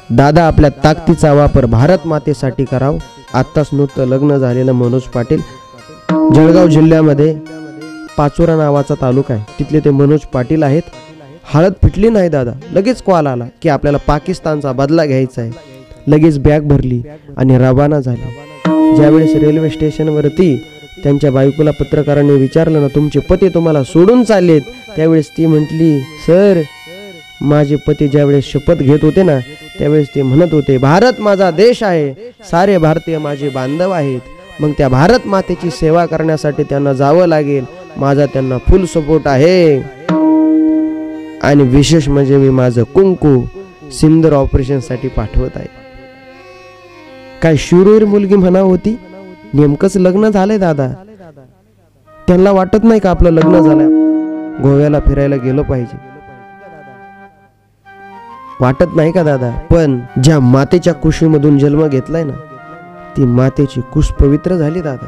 दादा आपल्या ताकदीचा वापर भारत मातेसाठी कराव. आत्ताच नुकतं लग्न झालेलं मनोज पाटील, जळगाव जिल्ह्यामध्ये पाचोरा नावाचा तालुका आहे, तिथले ते मनोज पाटील आहेत. हळद फिटली नाही दादा, लगेच कॉल आला की आपल्याला पाकिस्तानचा बदला घ्यायचा आहे. लगेच बॅग भरली आणि रवाना झाली. ज्यावेळेस रेल्वे स्टेशनवरती त्यांच्या बायकोला पत्रकारांनी विचारलं ना, तुमचे पती तुम्हाला सोडून चाललेत, त्यावेळेस ती म्हटली, सर माझे पती ज्यावेळेस शपथ घेत होते ना, त्यावेळेस ते म्हणत होते, भारत माझा देश आहे, सारे भारतीय माझे बांधव आहेत. मग त्या भारत मातेची सेवा करण्यासाठी त्यांना जावं लागेल. माझा त्यांना फुल सपोर्ट आहे. आणि विशेष म्हणजे मी माझं कुंकू सिंदूर ऑपरेशन साठी पाठवत आहे. काय शूरवीर मुलगी म्हणा होती. नेमकंच लग्न झालंय दादा. त्यांना वाटत नाही का आपलं लग्न झालंय, गोव्याला फिरायला गेलो पाहिजे, वाटत नाही का दादा. पण ज्या मातेच्या कुशीमधून जन्म घेतलाय ना, ती मातेची कुश पवित्र झाली दादा.